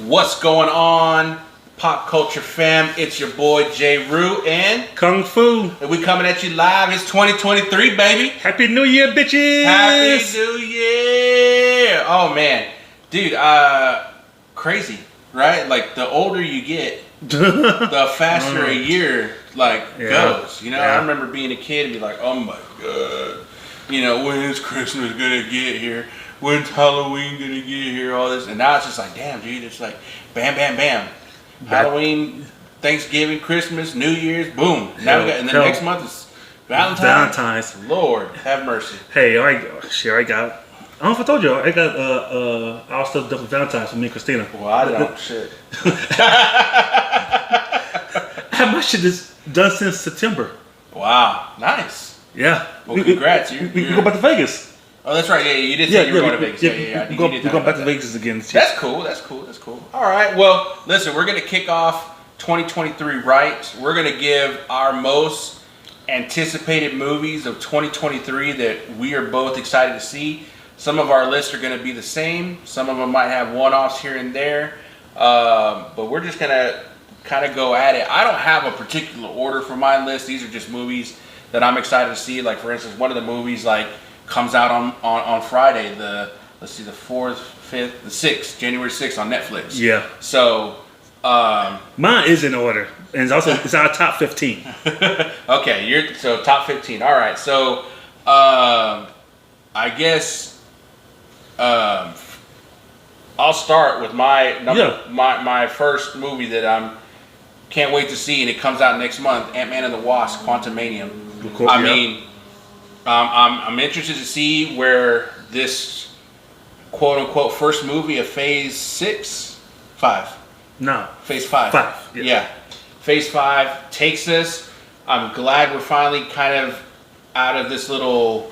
What's going on, pop culture fam? It's your boy J. Rue and Kung Fu. And we coming at you live. It's 2023, baby. Happy New Year, bitches. Happy New Year. Oh man, dude, crazy, right? Like the older you get, the faster a year goes. You know, I remember being a kid and be like, oh my god, you know, when is Christmas gonna get here? When's Halloween gonna get here? All this, and now it's just like, damn, dude, it's like, bam, bam, bam. Halloween, Thanksgiving, Christmas, New Year's, boom. Now we got, and then next month is Valentine's. Lord, have mercy. Hey, I got. I don't know if I told you. I got our stuff done for Valentine's for me and Christina. Well, I don't. Shit. I have my shit done since September. Wow, nice. Yeah. Well, congrats. We can go back to Vegas. Oh, that's right. Yeah, you did say you were going to Vegas. Yeah. We're going back to Vegas again. That's cool. All right. Well, listen, we're going to kick off 2023 right. We're going to give our most anticipated movies of 2023 that we are both excited to see. Some of our lists are going to be the same. Some of them might have one-offs here and there. But we're just going to kind of go at it. I don't have a particular order for my list. These are just movies that I'm excited to see. Like, for instance, one of the movies, comes out on Friday, the 4th, 5th, the 6th, January 6th on Netflix. Yeah. So, mine is in order, and it's our top 15. Okay, so top 15. All right. So, I guess I'll start with my first movie that can't wait to see, and it comes out next month. Ant-Man and the Wasp: Quantumanium. I mean. I'm interested to see where this quote-unquote first movie of Phase 5. Yeah. Phase 5 takes us. I'm glad we're finally kind of out of this little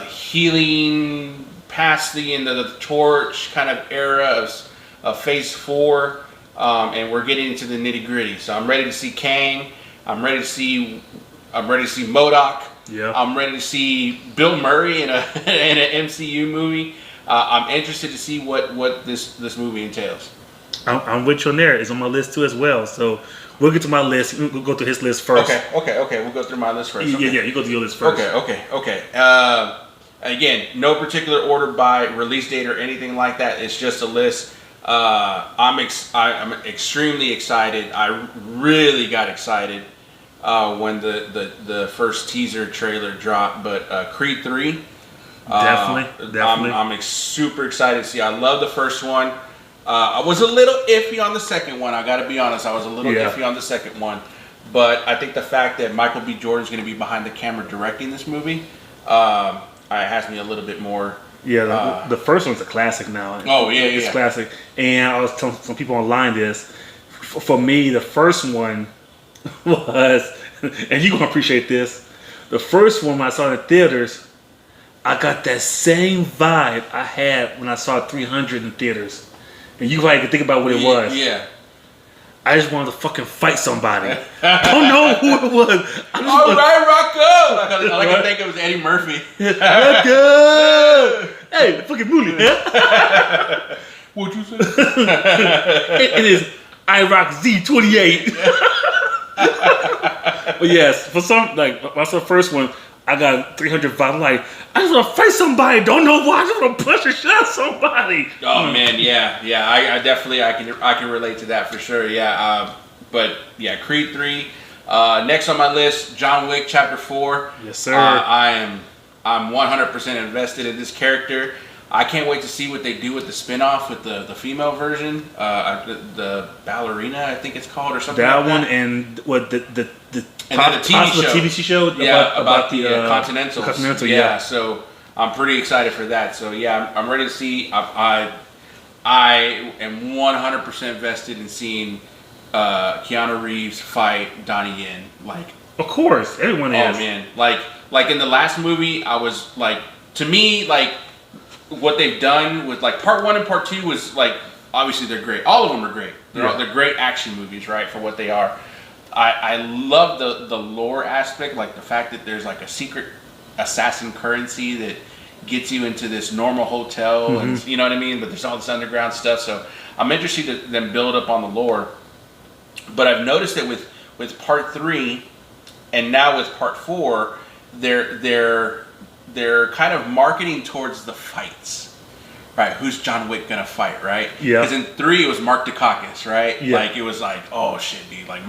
healing past the end of the torch kind of era of Phase 4, and we're getting into the nitty-gritty. So I'm ready to see Kang. I'm ready to see MODOK. Yeah. I'm ready to see Bill Murray in an MCU movie. I'm interested to see what this movie entails. I'm with you on there. It's on my list too as well. So we'll get to my list. We'll go through his list first. Okay. We'll go through my list first. Okay. Yeah. You go through your list first. Okay. Again, no particular order by release date or anything like that. It's just a list. I'm extremely excited. I really got excited when the first teaser trailer dropped, but Creed 3, definitely. I'm super excited to see. I love the first one. I was a little iffy on the second one. I got to be honest. I was a little iffy on the second one, but I think the fact that Michael B. Jordan's going to be behind the camera directing this movie has me a little bit more. Yeah, the first one's a classic now. Oh yeah, it's classic. And I was telling some people online this. For me, the first one was, and you're going to appreciate this, the first one when I saw it in theaters, I got that same vibe I had when I saw 300 in theaters. And you probably can think about what it was. Yeah. I just wanted to fucking fight somebody. I don't know who it was. All right, Rocco! All I can think of was Eddie Murphy. Rocco! Hey, fucking movie. What'd you say? It is IROC Z28. But yes, for some, when I saw the first one, I got 300 vibe. I'm like, I just want to fight somebody. Don't know why. I just want to punch and shot somebody. Oh man, yeah. I definitely I can relate to that for sure. Yeah, but yeah, Creed 3. Next on my list, John Wick Chapter 4. Yes, sir. I'm 100% invested in this character. I can't wait to see what they do with the spinoff with the female version, the ballerina, I think it's called, or something. That like one that. And what the TV show. Yeah, about the Continentals. Continental. Yeah, so I'm pretty excited for that. So yeah, I'm ready to see. I am 100% invested in seeing Keanu Reeves fight Donnie Yen. Of course, everyone is. Oh man, like in the last movie, I was to me what they've done with part 1 and part 2 was obviously they're great. All of them are great. They're great action movies, right, for what they are. I love the lore aspect, the fact that there's a secret assassin currency that gets you into this normal hotel, and you know what I mean. But there's all this underground stuff, so I'm interested to then build up on the lore. But I've noticed that with part 3, and now with part 4, they're kind of marketing towards the fights. Right, who's John Wick gonna fight? Right, yeah. Because in 3 it was Mark Dacascos, right? Yeah. Like it was like, oh shit, dude. Like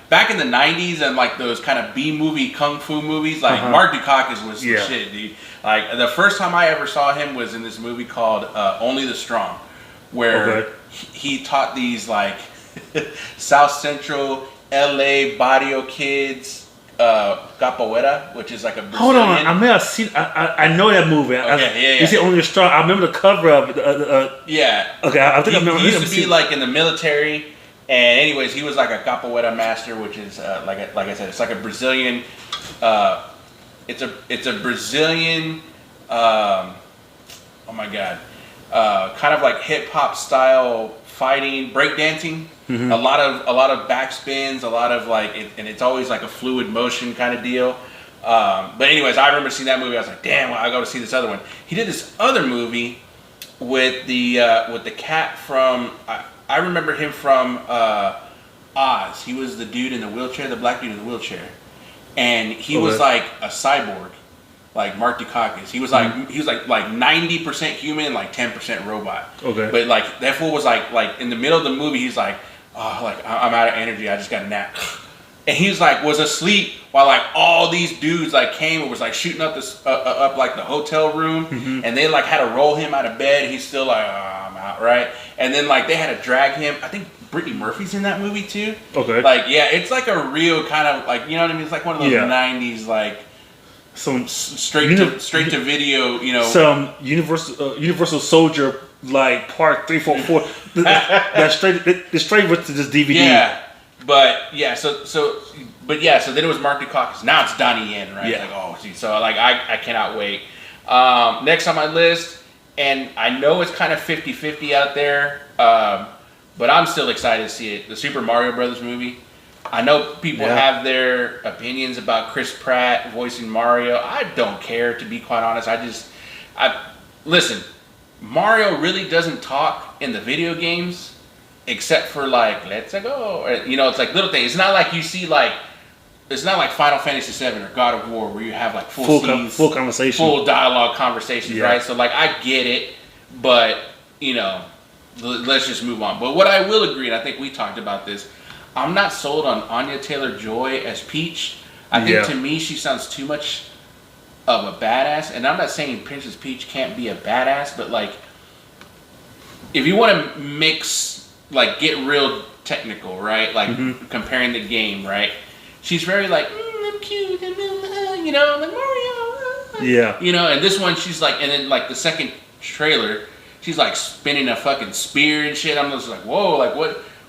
back in the '90s and like those kind of B movie kung fu movies, like Mark Dacascos was the shit, dude. Like the first time I ever saw him was in this movie called Only the Strong, where he taught these like South Central LA barrio kids. Capoeira, which is like a Brazilian. Hold on, I may have seen. I know that movie. Okay, You see Only the Strong. I remember the cover of it. Yeah. Okay, I think I remember. He used to be like in the military, and anyways, he was like a capoeira master, which is like I said, it's like a Brazilian. It's a Brazilian. Oh my god, kind of like hip hop style fighting, breakdancing. A lot of backspins, a lot of like, and it's always like a fluid motion kind of deal. But anyways, I remember seeing that movie. I was like, damn, well, I got to see this other one. He did this other movie with the cat from. I remember him from Oz. He was the dude in the wheelchair, the black dude in the wheelchair, and he was like a cyborg, like Mark Dacascos. He was like 90% human and like 10% robot. Okay. But like that fool was like in the middle of the movie, he's like, oh, like I'm out of energy. I just got a nap. And he's like was asleep while like all these dudes like came and was like shooting up this up like the hotel room, and they like had to roll him out of bed. He's still like, oh, I'm out, right? And then like they had to drag him. I think Brittany Murphy's in that movie too. Okay. Like yeah, it's like a real kind of like, you know what I mean? It's like one of those '90s like some straight to video, you know. Some Universal Soldier like part 3, 4, 4. That's straight with this DVD. Yeah. But so then it was Mark Dacascos. Now it's Donnie Yen, right? Yeah. Like, oh, geez. So like I cannot wait. Next on my list, and I know it's kind of 50-50 out there, but I'm still excited to see it. The Super Mario Brothers movie. I know people have their opinions about Chris Pratt voicing Mario. I don't care, to be quite honest. Listen, Mario really doesn't talk in the video games. Except for like, let's go, or, you know, it's like little things. It's not like you see like, it's not like Final Fantasy VII or God of War where you have like full scenes, full conversation, full dialogue conversations, right? So like, I get it, but you know, let's just move on. But what I will agree, and I think we talked about this, I'm not sold on Anya Taylor-Joy as Peach. I think to me she sounds too much of a badass, and I'm not saying Princess Peach can't be a badass, but like, if you want to mix. Like get real technical, right? Like comparing the game, right? She's very like, I'm cute, and you know, like Mario. Yeah. You know, and this one she's like, and then like the second trailer, she's like spinning a fucking spear and shit. I'm just like, whoa, like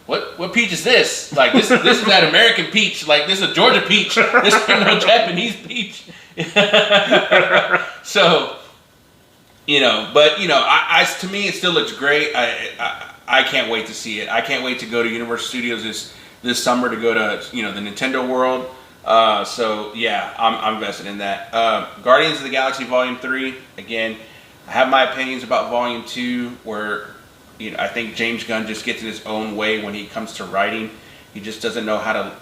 what Peach is this? Like this is that American Peach. Like this is a Georgia Peach. This is no Japanese Peach. So, you know, but you know, I to me it still looks great. I can't wait to see it. I can't wait to go to Universal Studios this summer to go to, you know, the Nintendo World. So yeah, I'm invested in that. Guardians of the Galaxy Volume 3. Again, I have my opinions about Volume 2, where you know I think James Gunn just gets in his own way when he comes to writing. He just doesn't know how to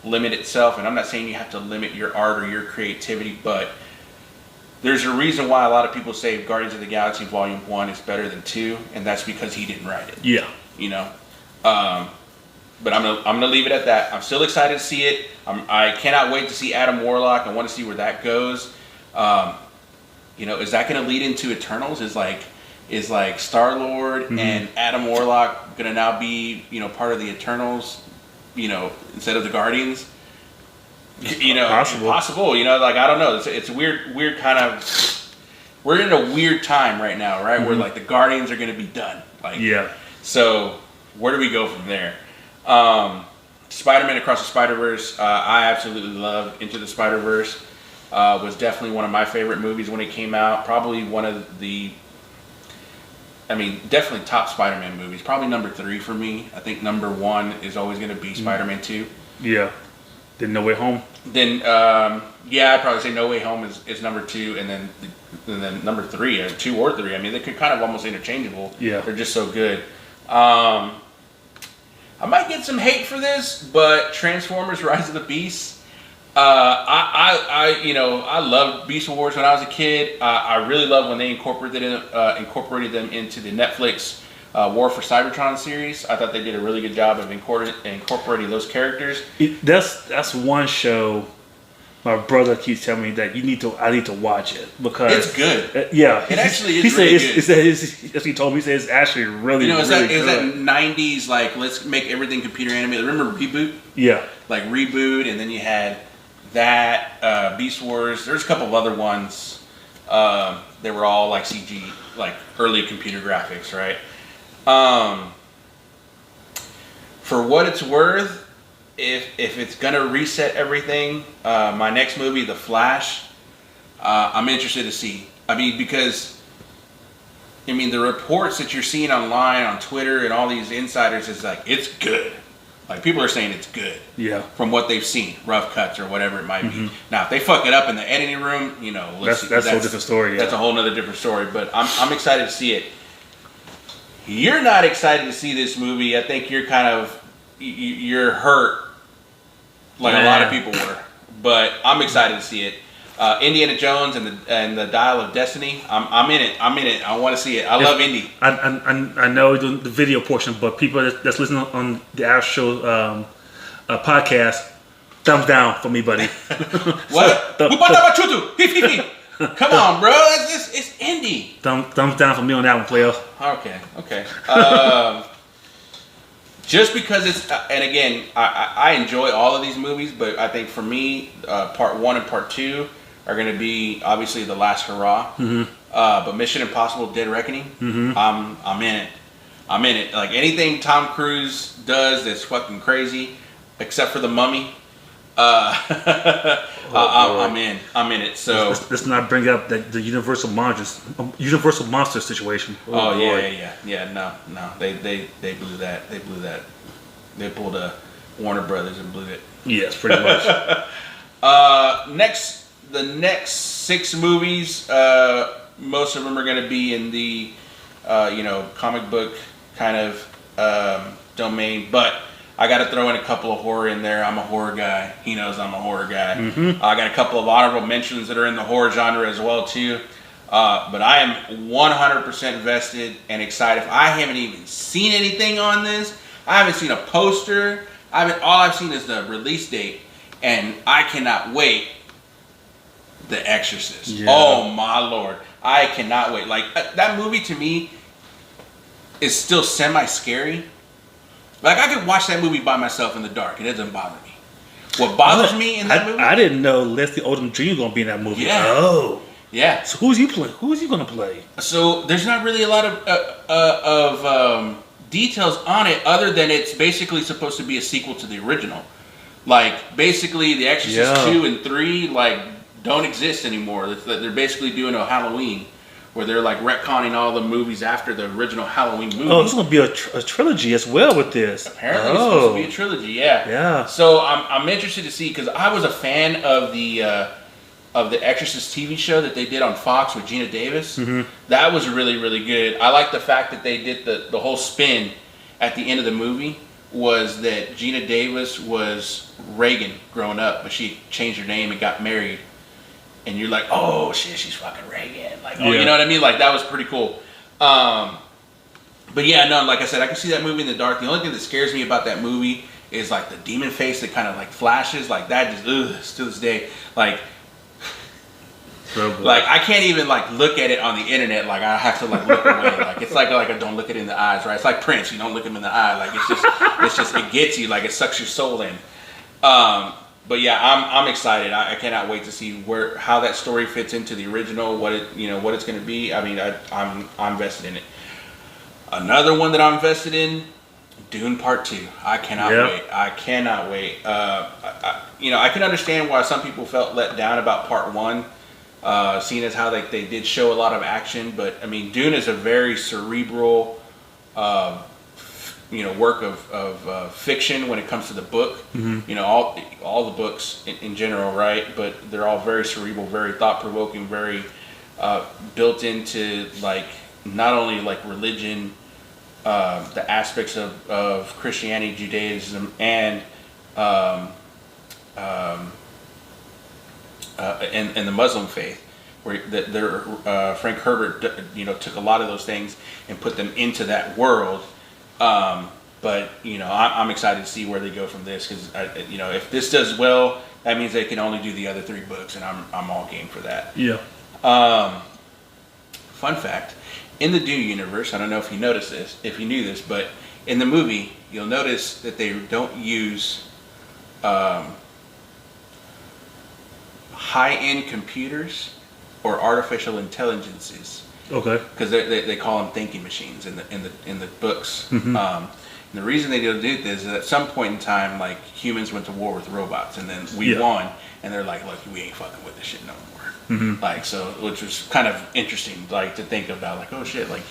limit itself. And I'm not saying you have to limit your art or your creativity, but there's a reason why a lot of people say Guardians of the Galaxy Volume 1 is better than 2, and that's because he didn't write it. Yeah. You know? But I'm gonna leave it at that. I'm still excited to see it. I cannot wait to see Adam Warlock. I want to see where that goes. You know, is that going to lead into Eternals? Is like Star-Lord and Adam Warlock going to now be, you know, part of the Eternals, you know, instead of the Guardians? You know, possible. You know, like I don't know. It's a weird kind of. We're in a weird time right now, right? Where like the Guardians are going to be done. Like So where do we go from there? Spider-Man Across the Spider-Verse. I absolutely love Into the Spider-Verse. Was definitely one of my favorite movies when it came out. Probably one of the. I mean, definitely top Spider-Man movies. Probably number 3 for me. I think number 1 is always going to be Spider-Man 2. Yeah. Then No Way Home. Then yeah, I'd probably say No Way Home is number 2, and then number 3, 2 or 3. I mean, they could kind of almost interchangeable. Yeah. They're just so good. I might get some hate for this, but Transformers: Rise of the Beast. I loved Beast Wars when I was a kid. I really love when they incorporated them into the Netflix War for Cybertron series. I thought they did a really good job of incorporating those characters. That's one show. My brother keeps telling me that I need to watch it because it's good. Yeah, it actually is really good. As he told me, he said it's actually really, it's really that, good. It's that 90s, like, let's make everything computer animated. Remember Reboot? Yeah. Like Reboot, and then you had that, Beast Wars. There's a couple of other ones. They were all like CG, like early computer graphics, right? For what it's worth, if it's gonna reset everything, my next movie, The Flash, I'm interested to see. I mean, because the reports that you're seeing online on Twitter and all these insiders is like, it's good. Like, people are saying it's good. Yeah. From what they've seen, rough cuts or whatever it might be. Now, if they fuck it up in the editing room, that's a whole different story. That's a whole nother different story. But I'm excited to see it. You're not excited to see this movie. I think you're you're hurt, like a lot of people were. But I'm excited to see it. Indiana Jones and the Dial of Destiny. I'm in it. I want to see it. I love Indy. I know the video portion, but people that's listening on the actual podcast, thumbs down for me, buddy. What? Come on, bro. It's Indy. Thumbs down for me on that one, player. Okay. Just because it's, and again, I enjoy all of these movies, but I think for me, part 1 and part 2 are going to be obviously the last hurrah. But Mission Impossible: Dead Reckoning, I'm in it. I'm in it. Like, anything Tom Cruise does that's fucking crazy, except for The Mummy. I'm in it. So let's not bring up the Universal Monster situation. Yeah. No. They blew that. They pulled a Warner Brothers and blew it. Yes, pretty much. The next 6 movies, most of them are going to be in the comic book kind of domain, but I got to throw in a couple of horror in there. I'm a horror guy. He knows I'm a horror guy. I got a couple of honorable mentions that are in the horror genre as well too. But I am 100% invested and excited. I haven't even seen anything on this. I haven't seen a poster. All I've seen is the release date, and I cannot wait. The Exorcist. Yeah. Oh my Lord, I cannot wait. Like, that movie to me is still semi-scary. Like, I could watch that movie by myself in the dark. It doesn't bother me. What bothers me in that movie? I didn't know Leslie Odom Jr. gonna be in that movie. Yeah. Oh. Yeah. So who's he playing? Who is he gonna play? So there's not really a lot of details on it, other than it's basically supposed to be a sequel to the original. Like, basically, The Exorcist 2 and 3 don't exist anymore. They're basically doing a Halloween, where they're like retconning all the movies after the original Halloween movie. Oh, it's going to be a trilogy as well with this. Apparently, it's supposed to be a trilogy. Yeah. Yeah. So I'm interested to see, because I was a fan of the Exorcist TV show that they did on Fox with Gina Davis. That was really, really good. I like the fact that they did the whole spin at the end of the movie was that Gina Davis was Reagan growing up, but she changed her name and got married. And you're like, oh shit, she's fucking Reagan. Like, you know what I mean? Like, that was pretty cool. But yeah, no, like I said, I can see that movie in the dark. The only thing that scares me about that movie is like the demon face that kind of like flashes. Like, that just, to this day, like I can't even like look at it on the internet. Like, I have to like look away. Like, it's like a don't look it in the eyes, right? It's like Prince. You don't look him in the eye. Like, it's just it gets you. Like, it sucks your soul in. But yeah, I'm excited. I cannot wait to see how that story fits into the original. What it's going to be. I mean, I'm invested in it. Another one that I'm invested in, Dune Part 2. I cannot wait. I cannot wait. I can understand why some people felt let down about Part 1, seeing as how they did show a lot of action. But I mean, Dune is a very cerebral work of fiction when it comes to the book. All the books in general, right? But they're all very cerebral, very thought provoking, very built into like not only like religion, the aspects of Christianity, Judaism, and the Muslim faith, where Frank Herbert, took a lot of those things and put them into that world. But I'm excited to see where they go from this, because if this does well, that means they can only do the other 3 books, and I'm all game for that. Yeah. Fun fact: in the Dune universe, I don't know if you noticed this, if you knew this, but in the movie, you'll notice that they don't use high-end computers or artificial intelligences. Okay. Because they call them thinking machines in the books. Mm-hmm. And the reason they don't do this is at some point in time, like, humans went to war with robots, and then we won, and they're like, look, we ain't fucking with this shit no more. Mm-hmm. Like, so, which was kind of interesting, like, to think about, like, oh shit, like,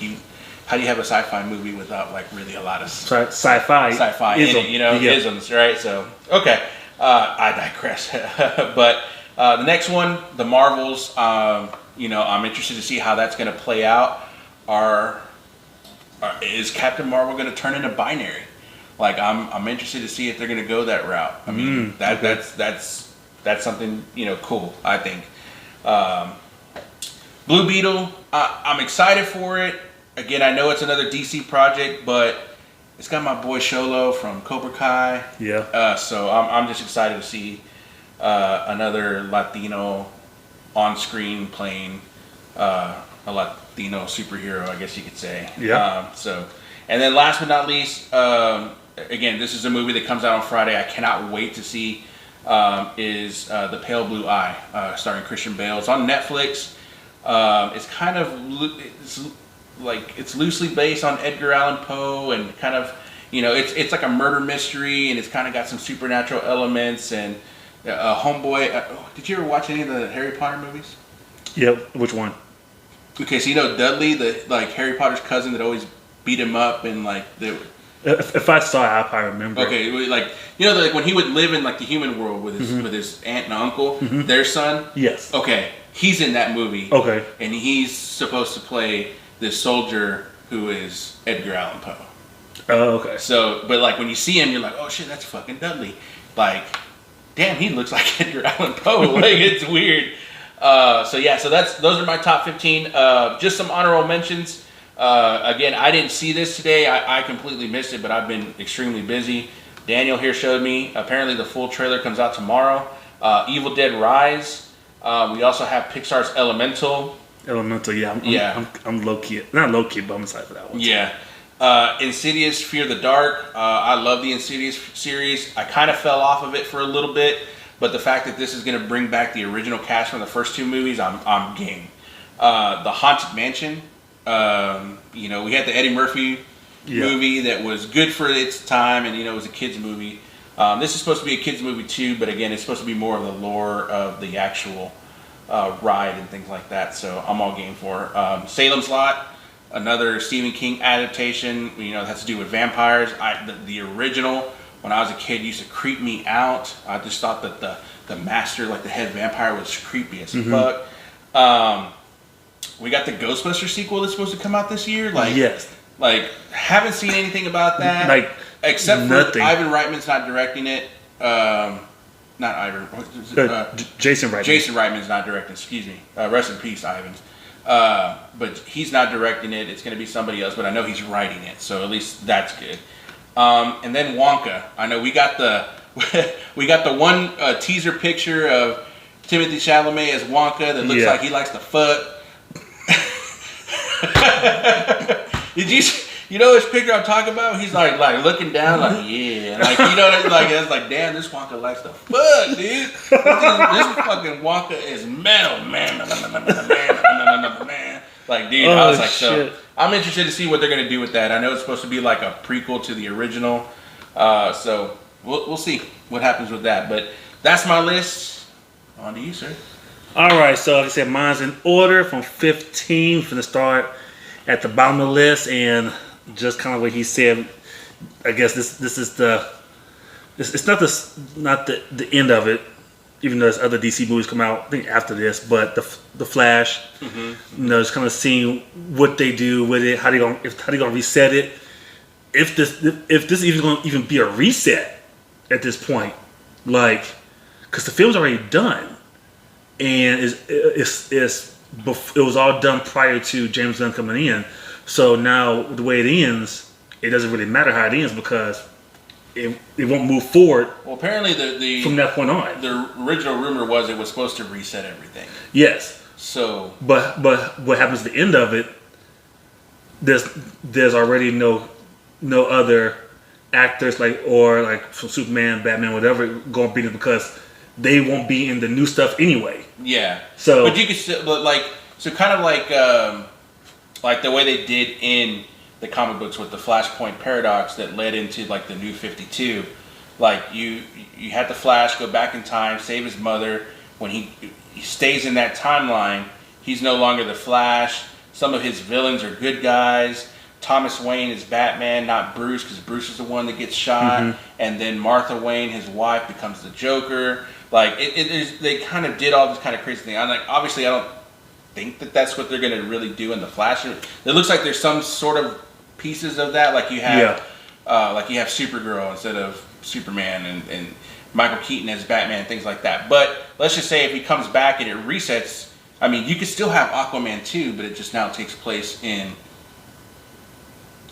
how do you have a sci-fi movie without like really a lot of sci-fi in it, isms, right? So, okay, I digress. But the next one, the Marvels, I'm interested to see how that's going to play out. Is Captain Marvel going to turn into binary? Like, I'm interested to see if they're going to go that route. I mean, that's something cool, I think. Blue Beetle, I'm excited for it. Again, I know it's another DC project, but it's got my boy Sholo from Cobra Kai. Yeah. So I'm just excited to see another Latino on screen playing a Latino superhero, I guess you could say. Yeah. And then last but not least, again, this is a movie that comes out on Friday. I cannot wait to see. Is The Pale Blue Eye, starring Christian Bale. It's on Netflix. It's kind of it's loosely based on Edgar Allan Poe, and kind of it's like a murder mystery, and it's kind of got some supernatural elements. And homeboy, did you ever watch any of the Harry Potter movies? Yeah. Which one? Okay, so Dudley, the like Harry Potter's cousin that always beat him up, and like If I saw it, I probably remember. Okay, like like when he would live in like the human world with his aunt and uncle, their son. Yes. Okay, he's in that movie. Okay. And he's supposed to play this soldier who is Edgar Allan Poe. Oh, okay. So, but like when you see him, you're like, oh shit, that's fucking Dudley. Like, damn, he looks like Edgar Allan Poe. Like, it's weird. So those are my top 15. Just some honorable mentions. Again, I didn't see this today. I completely missed it, but I've been extremely busy. Daniel here showed me. Apparently, the full trailer comes out tomorrow. Evil Dead Rise. We also have Pixar's Elemental. Yeah. I'm low key, not low key, but I'm excited for that one. Yeah. Insidious: Fear the Dark. I love the Insidious series. I kind of fell off of it for a little bit, but the fact that this is going to bring back the original cast from the first 2 movies, I'm game. The Haunted Mansion. We had the Eddie Murphy movie that was good for its time, and it was a kids movie. This is supposed to be a kids movie too, but again, it's supposed to be more of the lore of the actual ride and things like that. So I'm all game for Salem's Lot, another Stephen King adaptation. That has to do with vampires. The original, when I was a kid, used to creep me out. I just thought that the master, like the head vampire, was creepy as fuck. We got the Ghostbusters sequel that's supposed to come out this year. Like, yes. Like, haven't seen anything about that. Like, except for Ivan Reitman's not directing it. Not Ivan. Jason Reitman. Jason Reitman's not directing. Excuse me. Rest in peace, Ivan. But he's not directing it. It's going to be somebody else. But I know he's writing it, so at least that's good. And then Wonka. I know we got the one teaser picture of Timothée Chalamet as Wonka that looks like he likes to fuck. Did you know this picture I'm talking about? He's like looking down, like yeah, like it's like damn, this Wonka likes to fuck, dude. This fucking Wonka is metal, man. Like, dude, I was like, shit. So I'm interested to see what they're gonna do with that. I know it's supposed to be like a prequel to the original, so we'll see what happens with that. But that's my list. On to you, sir. All right, so like I said, mine's in order from 15 from the start at the bottom of the list, and just kind of what he said, I guess this is it's not the end of it, even though there's other DC movies come out I think after this. But the Flash, just kind of seeing what they do with it, how they gonna reset it, if this even gonna even be a reset at this point, like, because the film's already done, and it was all done prior to James Gunn coming in. So now the way it ends, it doesn't really matter how it ends because it won't move forward. Well, apparently the from that point on, the original rumor was it was supposed to reset everything. Yes. So, but what happens at the end of it? There's already no other actors from Superman, Batman, whatever going to be there because they won't be in the new stuff anyway. Yeah. So, but you could still, kind of like the way they did in the comic books with the Flashpoint paradox that led into like the New 52. Like you had the Flash go back in time, save his mother. When he stays in that timeline, he's no longer the Flash. Some of his villains are good guys. Thomas Wayne is Batman, not Bruce, because Bruce is the one that gets shot. And then Martha Wayne, his wife, becomes the Joker. Like they kind of did all this kind of crazy thing. I'm like, obviously, I don't think that that's what they're going to really do in the Flash. It looks like there's some sort of pieces of that, like you have Supergirl instead of Superman, and Michael Keaton as Batman, things like that. But let's just say if he comes back and it resets, I mean, you could still have Aquaman 2, but it just now takes place in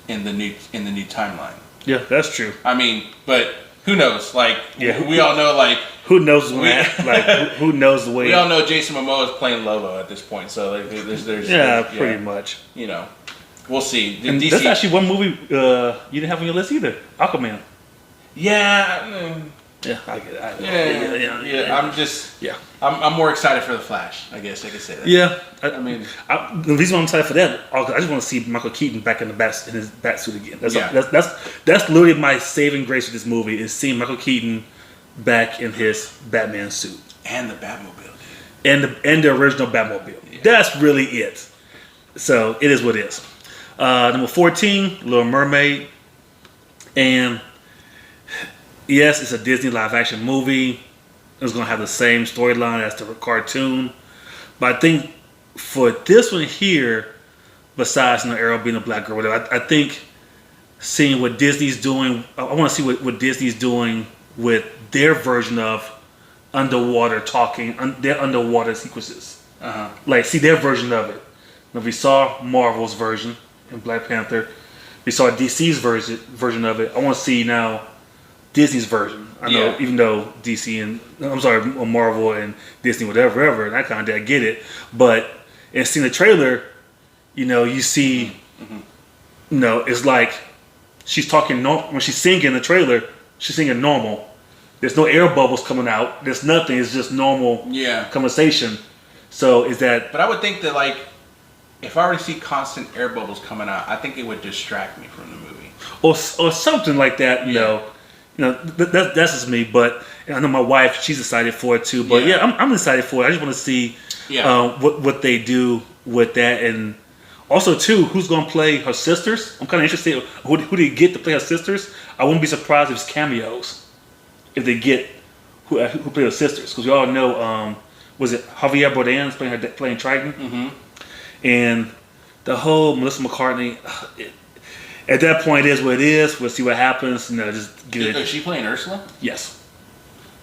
the new timeline. Yeah, that's true. I mean, but who knows? Like, we all know, like, who knows when? Who knows the way? We all know Jason Momoa is playing Lobo at this point, so like, there's pretty much. We'll see. And DC, that's actually one movie you didn't have on your list either. Aquaman. Yeah. Yeah, I get it. I'm more excited for the Flash. I guess I could say that. Yeah, the reason why I'm excited for that, I just want to see Michael Keaton back in his bat suit again. That's literally my saving grace with this movie is seeing Michael Keaton back in his Batman suit and the Batmobile, and the original Batmobile. Yeah. That's really it. So it is what it is. Number 14, Little Mermaid, and yes, it's a Disney live-action movie. It's going to have the same storyline as the cartoon. But I think for this one here, besides Ariel being a black girl, whatever, I think seeing what Disney's doing, I want to see what Disney's doing with their version of underwater talking, their underwater sequences. Like, see their version of it. Now, we saw Marvel's version in Black Panther. We saw DC's version of it. I want to see now Disney's version. I know, even though Marvel and Disney, whatever, and I kind of get it. But in seeing the trailer, you see, it's like she's talking when she's singing in the trailer. She's singing normal. There's no air bubbles coming out. There's nothing. It's just normal conversation. So is that? But I would think that like, if I already see constant air bubbles coming out, I think it would distract me from the movie, or something like that. That's just me. But I know my wife; she's excited for it too. But I'm excited for it. I just want to see what they do with that, and also too, who's going to play her sisters. I'm kind of interested. Who they get to play her sisters? I wouldn't be surprised if it's cameos. If they get who play her sisters, because we all know was it Javier Bardem playing Triton, and the whole Melissa McCartney. At that point, it is what it is. We'll see what happens. Just get it. Is she playing Ursula? Yes.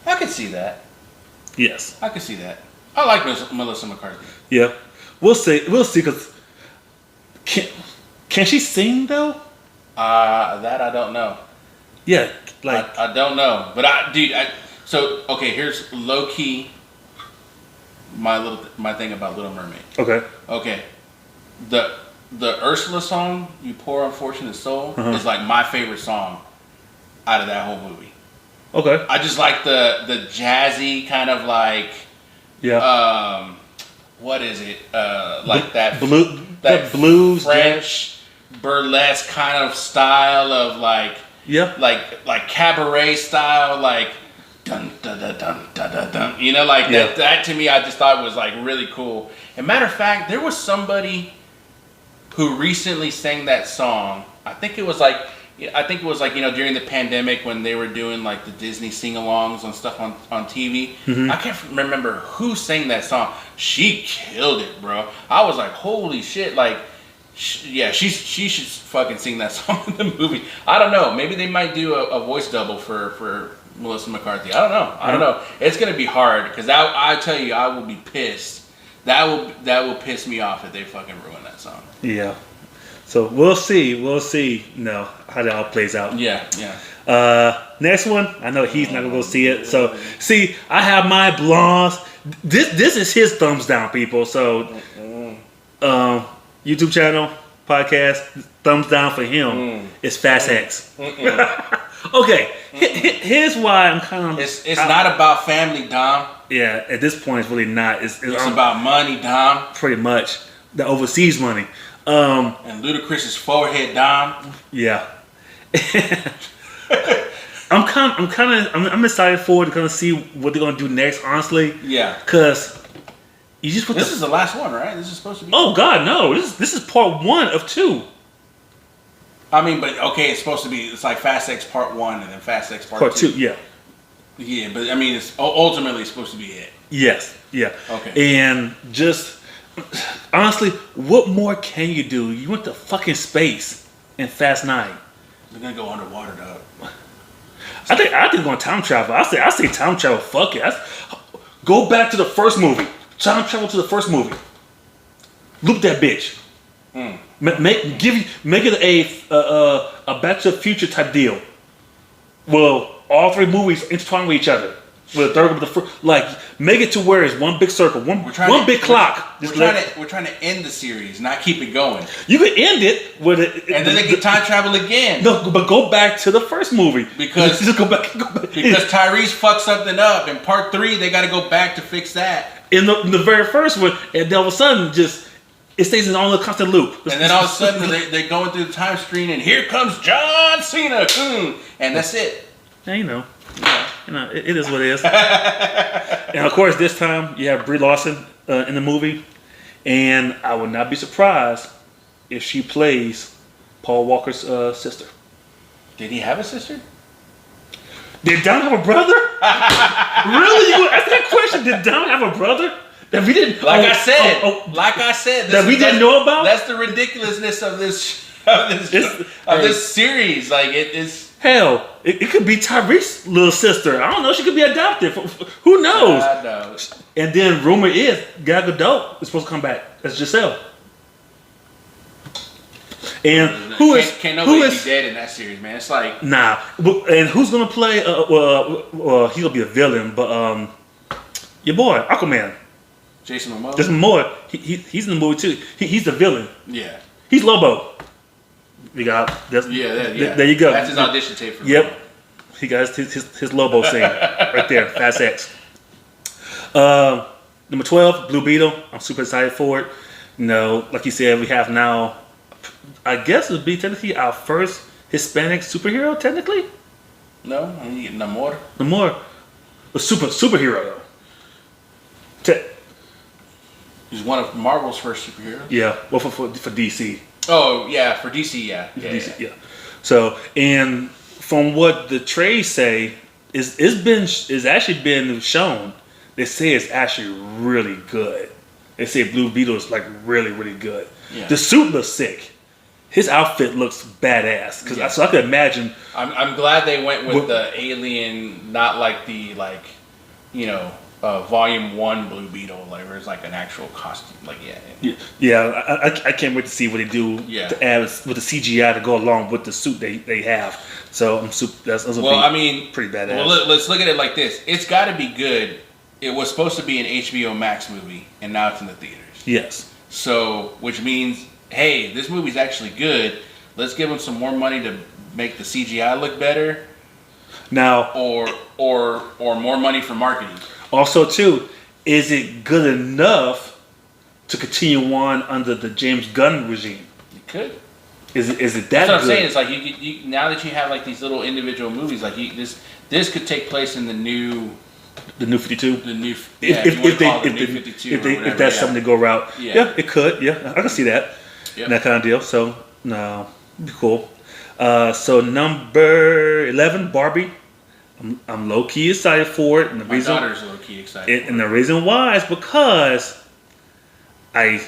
I could see that. Yes. I could see that. I like Melissa McCarthy. Yeah. We'll see. Because can she sing though? That I don't know. Yeah. I don't know. But here's low key my thing about Little Mermaid. Okay. The Ursula song, "You Poor Unfortunate Soul," is like my favorite song out of that whole movie. Okay. I just like the jazzy kind of like, what is it? Like that blues, French burlesque kind of style of like, like cabaret style, like dun dun dun dun dun dun dun. Like that to me, I just thought was like really cool. And matter of fact, there was somebody who recently sang that song. I think it was like I think it was like, during the pandemic when they were doing like the Disney sing-alongs and stuff on TV. I can't remember who sang that song. She killed it, bro. I was like, holy shit, like, she should fucking sing that song in the movie. I don't know. Maybe they might do a voice double for Melissa McCarthy. I don't know. It's gonna be hard because I tell you, I will be pissed. That will piss me off if they fucking ruin that song. Yeah. So we'll see. How that all plays out. Yeah. Next one. I know he's not gonna go see it. So see, I have my blondes. This is his thumbs down, people. So, YouTube channel, podcast, thumbs down for him. It's Fast X. Okay, here's why I'm kind of. It's not about family, Dom. Yeah, at this point, it's really not. It's about money, Dom. Pretty much the overseas money. And Ludacris's forehead, Dom. Yeah. I'm excited for it to kind of see what they're gonna do next. Honestly. Yeah. Cause you just this is the last one, right? This is supposed to be. Oh God, no! This is part 1 of 2. I mean, but okay, it's supposed to be. It's like Fast X Part 1 and then Fast X Part 2. Yeah. Yeah, but I mean, it's ultimately supposed to be it. Yes. Yeah. Okay. And just honestly, what more can you do? You went to fucking space in Fast 9. They're gonna go underwater, dog. I think they're going time travel. I say time travel. Fuck it. Go back to the first movie. Time travel to the first movie. Loop that bitch. Make it a Back to the Future type deal. Well, all 3 movies intertwine with each other. With the third one, the first, like make it to where it's one big circle, one big clock. We're trying to end the series, not keep it going. You could end it with it, and then they can time travel again. No, but go back to the first movie because just go back. Because Tyrese fucked something up in part 3. They got to go back to fix that. In the very first one, and then all of a sudden, it stays in on a constant loop. And then all of a sudden, they're going through the time screen, and here comes John Cena, and that's it. Yeah, it is what it is. And of course, this time you have Brie Larson in the movie, and I would not be surprised if she plays Paul Walker's sister. Did he have a sister? Did Don have a brother? Really? You ask that question? Did Don have a brother that we didn't? Like I said, that we didn't know about. That's the ridiculousness of this series. Like it is. Hell, it could be Tyrese's little sister. I don't know. She could be adopted. Who knows? God knows. And then rumor is Gal Gadot is supposed to come back as Giselle. And who is be dead in that series, man? It's like nah. And who's gonna play? He's gonna be a villain, but your boy Aquaman, Jason Momoa. Jason Momoa. He's in the movie too. He's the villain. Yeah. He's Lobo. We got There you go. That's his audition tape for Yep. He got his Lobo scene right there. Fast X. Number 12, Blue Beetle. I'm super excited for it. Like you said, we have now. I guess it would be technically our first Hispanic superhero. Technically. No, you get Namor. Namor, a superhero though. He's one of Marvel's first superheroes. Yeah. Well, for DC. Oh yeah, for DC, yeah. DC. So, and from what the trades say, it's actually been shown. They say it's actually really good. They say Blue Beetle is like really, really good. Yeah. The suit looks sick. His outfit looks badass. So I could imagine. I'm glad they went with the alien, not like the Volume 1 Blue Beetle, like where it's like an actual costume. Like I can't wait to see what they do to add with the CGI to go along with the suit they have. So I'm super. That's pretty badass. Well, let's look at it like this. It's got to be good. It was supposed to be an HBO Max movie, and now it's in the theaters. Yes. So, which means, hey, this movie's actually good. Let's give them some more money to make the CGI look better. Now, or more money for marketing. Also, too, is it good enough to continue on under the James Gunn regime? It could. Is it that That's what good? I'm saying. It's like you now that you have like these little individual movies, like this could take place in the new 52. The new if that's something to go route. Yeah, it could. Yeah, I can see that. Yep. That kind of deal. So no, it'd be cool. So number 11, Barbie. I'm low key excited for it, and My daughter's low key excited. And the reason why is because I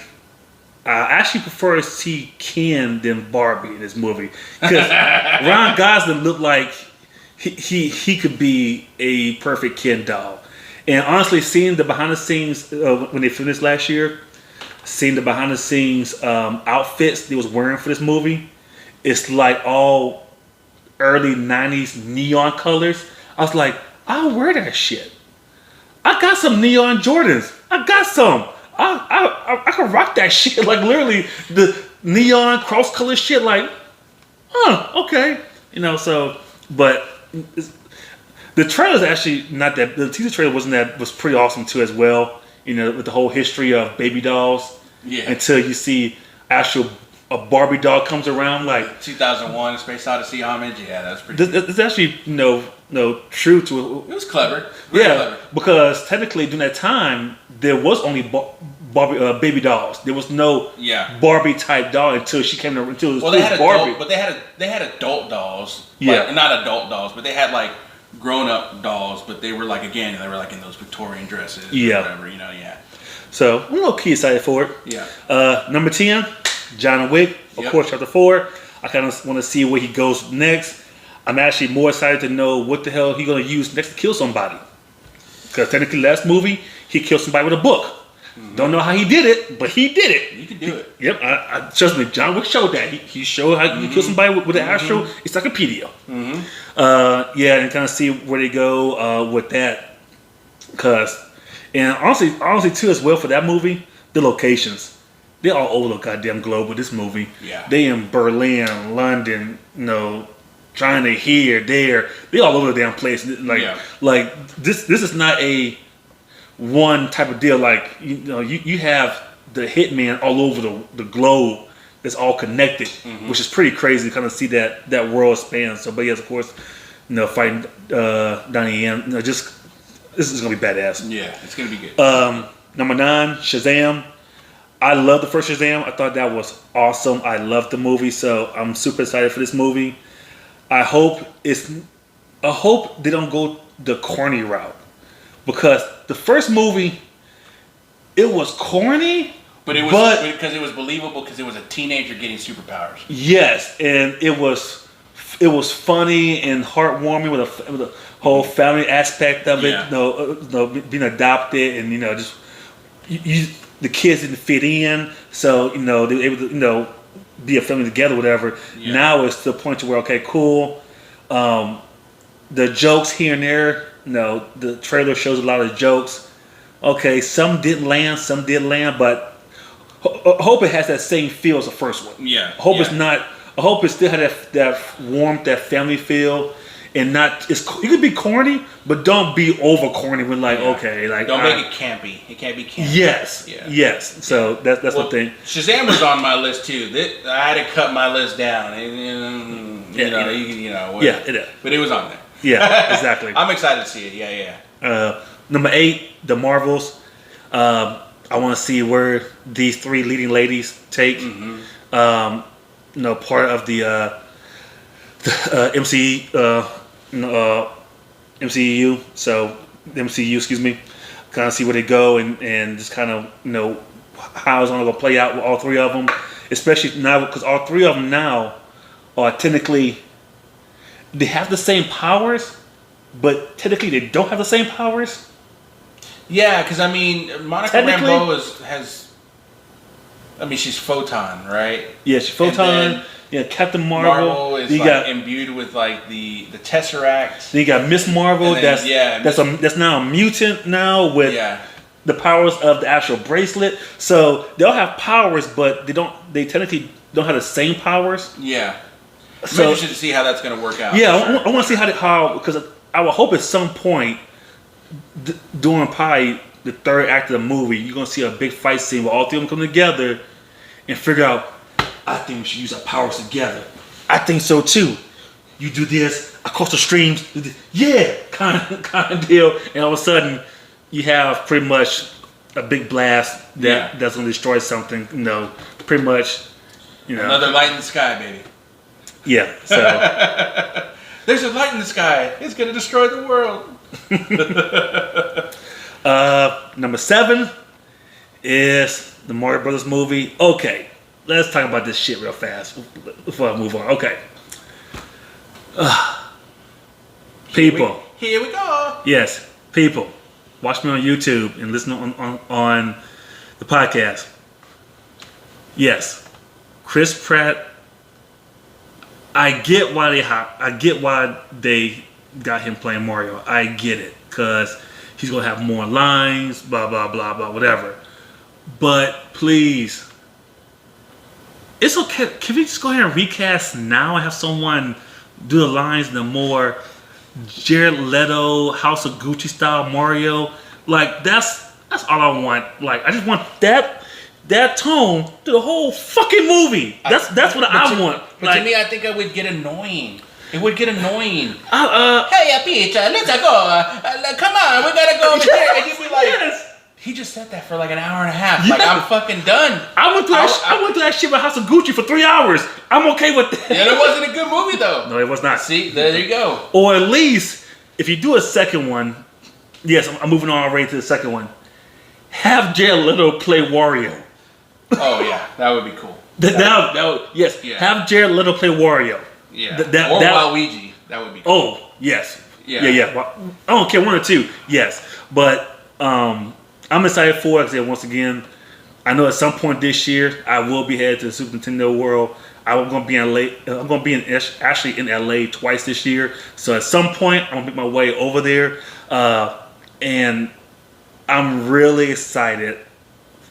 actually prefer to see Ken than Barbie in this movie, because Ryan Gosling looked like he could be a perfect Ken doll. And honestly, seeing the behind the scenes when they finished last year, seeing the behind the scenes outfits they was wearing for this movie, it's like all early 90s neon colors. I was like, I'll wear that shit. I got some neon Jordans. I got some. I can rock that shit. Like literally the neon cross color shit. Like, okay. So, but the trailer's actually not that. The teaser trailer was pretty awesome too as well. With the whole history of baby dolls. Yeah. Until you see a Barbie doll comes around, like 2001: Space Odyssey homage. Yeah, that's pretty. It's actually no true to it. It was clever. Very clever. Because technically during that time there was only Barbie baby dolls. There was no Barbie type doll until she came until it was they had Barbie. But they had adult dolls. Yeah, like, not adult dolls, but they had like grown up dolls. But they were like in those Victorian dresses. Or whatever. Yeah. So I'm a little key excited for it. Yeah. Number 10, John Wick. Of course, chapter 4. I kind of want to see where he goes next. I'm actually more excited to know what the hell he's going to use next to kill somebody. Because technically, last movie, he killed somebody with a book. Mm-hmm. Don't know how he did it, but he did it. You can do it. Yep. I trust me, John Wick showed that. He showed how you kill somebody with an actual encyclopedia. Mm-hmm. And kind of see where they go with that. And honestly, too, as well for that movie, the locations. They're all over the goddamn globe with this movie. Yeah. They in Berlin, London, China here, there. They all over the damn place. Like this is not a one type of deal. Like you have the hitman all over the globe that's all connected, which is pretty crazy to kind of see that world span. So, but yes, of course, fighting Donnie Yen, this is gonna be badass. Yeah, it's gonna be good. Number 9, Shazam. I love the first Shazam. I thought that was awesome. I loved the movie, so I'm super excited for this movie. I hope they don't go the corny route, because the first movie, it was corny, but because it was believable, because it was a teenager getting superpowers. Yes, and it was funny and heartwarming with the whole family aspect of it. Being adopted and just the kids didn't fit in, so they were able to be a family together, whatever. Yeah. Now it's to the point to where okay, cool. The jokes here and there, the trailer shows a lot of jokes. Okay, some didn't land, some did land, but I hope it has that same feel as the first one. Yeah. I hope it's not. I hope it still had that warmth, that family feel, and not. It could be corny, but don't be over corny. When okay, don't make it campy. It can't be campy. Yes. Yeah. Yes. So that's the thing. Shazam was on my list too. I had to cut my list down. It is. But it was on there. Yeah. Exactly. I'm excited to see it. Yeah. Number 8, The Marvels. I want to see where these 3 leading ladies take. Mm-hmm. Part of the MCU. So the MCU, excuse me. Kind of see where they go and just kind of how it's going to play out with all 3 of them, especially now because all 3 of them now are technically they have the same powers, but technically they don't have the same powers. Yeah, because Monica Rambeau has. She's Photon, right? Yeah, she's Photon. Captain Marvel is imbued with the Tesseract. Then you got Miss Marvel. That's now a mutant now with the powers of the actual bracelet. So they all have powers, but they technically don't have the same powers. Yeah. So I'm interested to see how that's going to work out. Yeah, I want to see how because I would hope at some point during probably the 3rd act of the movie, you're going to see a big fight scene where all 3 of them come together and figure out, I think we should use our powers together. I think so too. You do this across the streams. Yeah, kind of deal. And all of a sudden, you have pretty much a big blast that's going to destroy something. Pretty much. Another light in the sky, baby. Yeah. So there's a light in the sky. It's gonna destroy the world. Number 7 is the Mario Brothers movie. Okay, let's talk about this shit real fast before I move on. Okay. People. Here we go. Yes, people. Watch me on YouTube and listen on the podcast. Yes, Chris Pratt. I get why they got him playing Mario. I get it, because he's gonna have more lines, blah blah blah blah, whatever. But please, it's okay. Can we just go ahead and recast now and have someone do the lines in the more Jared Leto, House of Gucci style Mario? Like that's all I want. Like I just want that tone to the whole fucking movie. That's what I want. But to me, I think it would get annoying. It would get annoying. Hey, bitch, let's go. Come on, we gotta go over here. And you'd be like, he just said that for like an hour and a half. Yeah. Like, I'm fucking done. I went through that shit with House of Gucci for 3 hours. I'm okay with that. Yeah, it wasn't a good movie though. No, it was not. See, there you go. Or at least, if you do a second one, yes, I'm moving on already to the second one. Have Jared Leto play Wario. Oh yeah, that would be cool. Yes, yeah. Have Jared Leto play Wario. Yeah. Or Waluigi. That would be cool. Oh, yes. Yeah. Yeah. Well, I don't care, 1 or 2. Yes. But I'm excited for it, because once again, I know at some point this year I will be headed to the Super Nintendo World. I'm going to be in LA. I'm going to be actually in LA twice this year. So at some point I'm going to make my way over there. And I'm really excited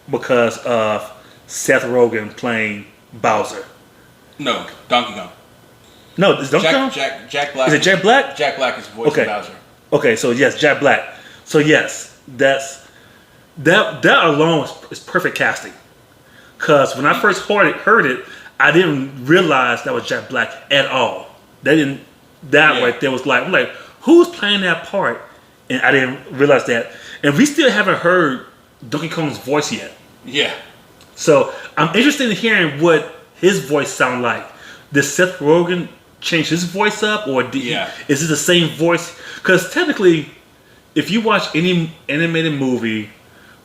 because of Seth Rogen playing Bowser. No, Donkey Kong. No, is Donkey Kong? Jack Black. Is it Jack Black? Jack Black is voicing Bowser. Okay, so yes, Jack Black. So yes, that alone is perfect casting. Because when I first heard it, I didn't realize that was Jack Black at all. Right there was like, I'm like, who's playing that part? And I didn't realize that. And we still haven't heard Donkey Kong's voice yet. Yeah. So I'm interested in hearing what his voice sound like. Did Seth Rogen change his voice up, or is it the same voice? Because technically, if you watch any animated movie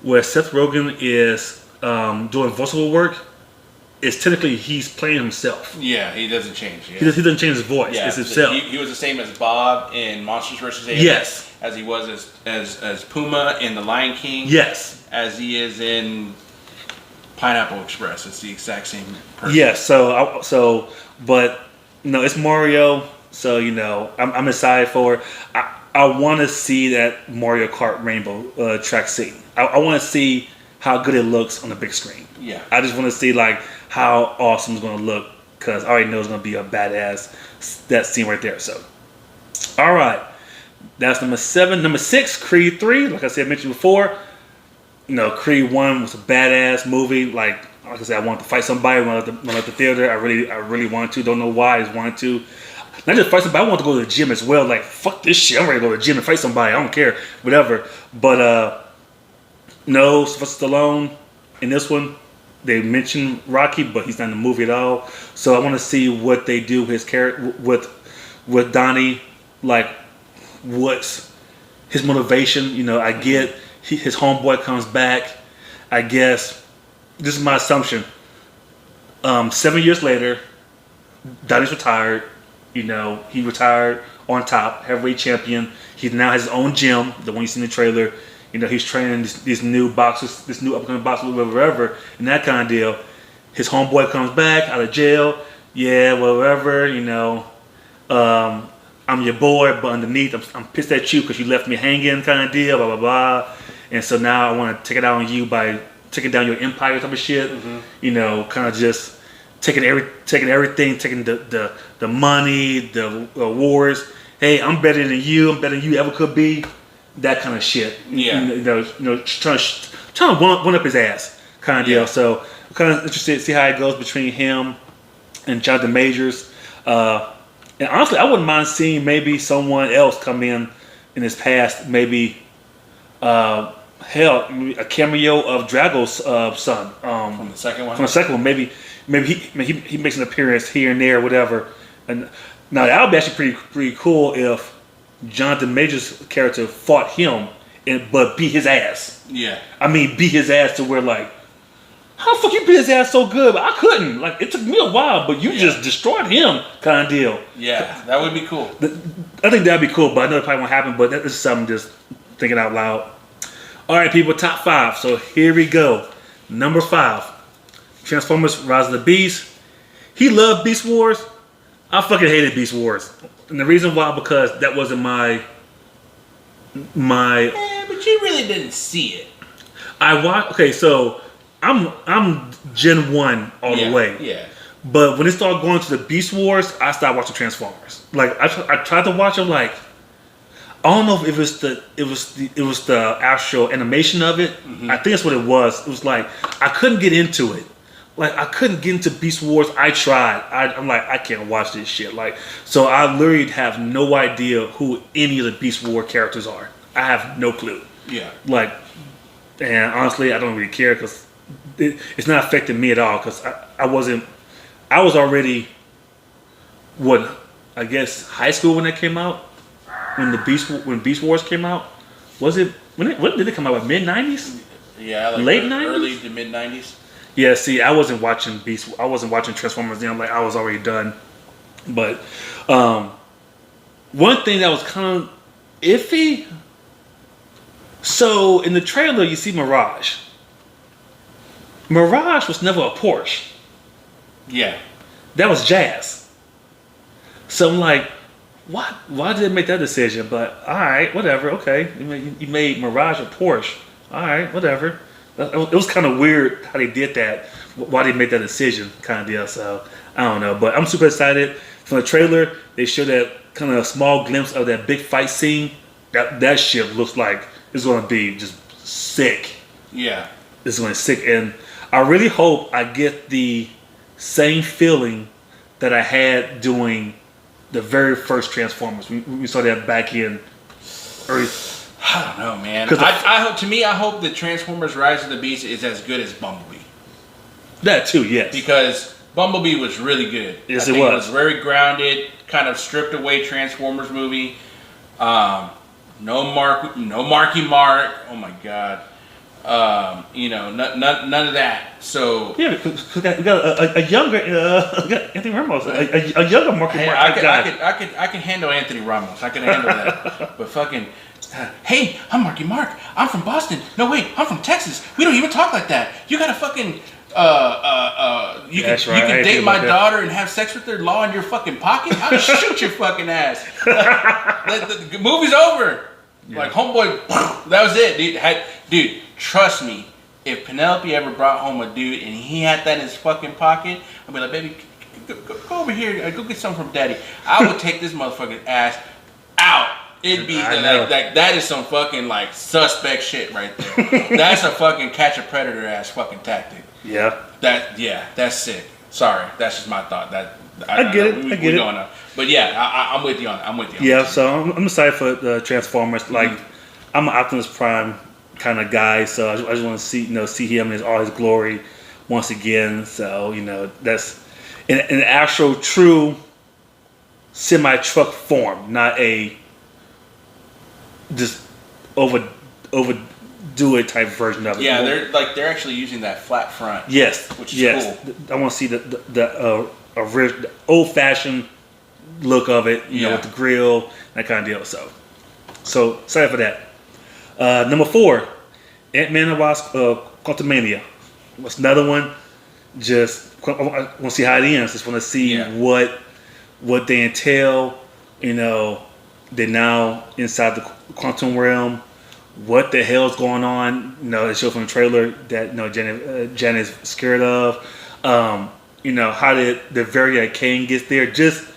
where Seth Rogen is doing voiceover work, it's technically he's playing himself. Yeah, he doesn't change. Yeah. He doesn't change his voice. Yeah, it's himself. He was the same as Bob in Monsters vs. Aliens. Yes. As he was as Puma in The Lion King. Yes. As he is in Pineapple Express. It's the exact same person. Yes. But no, it's Mario. So I'm excited for it. I want to see that Mario Kart Rainbow track scene. I want to see how good it looks on the big screen. Yeah. I just want to see like how awesome it's going to look, because I already know it's going to be a badass, that scene right there. So, all right, that's number 7. Number 6, Creed 3. Like I mentioned before, Creed 1 was a badass movie. Like I said, I wanted to fight somebody when I left the theater. I really wanted to. Don't know why. I just wanted to. Not just fight somebody, I want to go to the gym as well. Like, fuck this shit. I'm ready to go to the gym and fight somebody. I don't care. Whatever. But, no, Sylvester Stallone in this one. They mentioned Rocky, but he's not in the movie at all. So I want to see what they do with his character, with Donnie. Like, what's his motivation? I get his homeboy comes back. I guess, this is my assumption. 7 years later, Donnie's retired. He retired on top, heavyweight champion. He now has his own gym, the one you see in the trailer. He's training these new boxers, this new upcoming boxer, whatever, and that kind of deal. His homeboy comes back out of jail. Yeah, whatever, I'm your boy, but underneath, I'm pissed at you because you left me hanging, kind of deal, blah, blah, blah. And so now I want to take it out on you by taking down your empire type of shit. Mm-hmm. Kind of just taking everything, taking the money, the awards. Hey, I'm better than you. I'm better than you ever could be. That kind of shit. Yeah. Trying to one up his ass kind of deal. So I'm kind of interested to see how it goes between him and Jonathan Majors. And honestly, I wouldn't mind seeing maybe someone else come in his past. Maybe, a cameo of Drago's son. From the second one. From the second one, maybe he makes an appearance here and there, whatever. And now that would be actually pretty cool if Jonathan Majors' character fought him, but beat his ass. Yeah. I mean, beat his ass to where like, how the fuck you beat his ass so good? I couldn't. Like, it took me a while, but you just destroyed him, kind of deal. Yeah, that would be cool. I think that'd be cool, but I know it probably won't happen. But that is something just thinking out loud. All right, people, top 5. So here we go. Number 5, Transformers: Rise of the Beast. He loved Beast Wars. I fucking hated Beast Wars, and the reason why because that wasn't my. But you really didn't see it. I watched. Okay, so I'm Gen 1 all the way. Yeah. But when it started going to the Beast Wars, I started watching Transformers. Like I tried to watch them. Like I don't know if it was the actual animation of it. Mm-hmm. I think that's what it was. It was like I couldn't get into it. Like I couldn't get into Beast Wars. I tried. I'm like I can't watch this shit. Like so I literally have no idea who any of the Beast War characters are. I have no clue. Yeah. Like, and honestly, I don't really care because it's not affecting me at all. Because I was already what I guess high school when it came out. When Beast Wars came out, was it when did it come out? Mid 90s? Yeah, like late 90s, early to mid 90s. Yeah, see, I wasn't watching Transformers then. Like I was already done. But one thing that was kind of iffy. So in the trailer, you see Mirage. Mirage was never a Porsche. Yeah, that was Jazz. So I'm like, what? Why did they make that decision? But all right, whatever. Okay, you made Mirage a Porsche. All right, whatever. It was kind of weird how they did that. Why they made that decision, kind of deal. So I don't know, but I'm super excited. From the trailer, they showed that kind of small glimpse of that big fight scene. That shit looks like it's going to be just sick. Yeah, it's going to be sick, and I really hope I get the same feeling that I had doing the very first Transformers. We saw that back in early. I don't know, man. I hope that Transformers: Rise of the Beast is as good as Bumblebee. That too, yes. Because Bumblebee was really good. Yes, I think it was. It was very grounded, kind of stripped away Transformers movie. No Marky Mark. Oh my god. None of that. So yeah, because we got a younger Anthony Ramos, a younger Marky Mark. I can handle Anthony Ramos. I can handle that. But fucking, hey, I'm Marky Mark. I'm from Boston. No wait, I'm from Texas. We don't even talk like that. You gotta fucking you can date my daughter and have sex with her law in your fucking pocket. I'll shoot your fucking ass. The movie's over. Yeah. Like homeboy, that was it, dude. Trust me, if Penelope ever brought home a dude and he had that in his fucking pocket, I'd be like, baby, go over here, go get something from daddy. I would take this motherfucking ass out. It'd be like that is some fucking like suspect shit right there. That's a fucking catch a predator ass fucking tactic. Yeah. That's sick. Sorry, that's just my thought. I get it. I get it. But yeah, I'm with you on it. Yeah, so I'm excited for the Transformers. Like, I'm an Optimus Prime kind of guy, so I just want to see him in all his glory once again. So that's in an actual true semi truck form, not a just overdo it type version of it. Yeah, they're actually using that flat front. Yes, which is cool. I want to see the old fashioned look of it, with the grill, that kind of deal. So excited for that. Number 4, Ant-Man and Wasp: Quantumania. What's another one? Just I want to see how it ends. Just want to see what they entail. They're now inside the quantum realm. What the hell's going on? It shows from the trailer that Janet is scared of. How did the Variant Kane get there? Just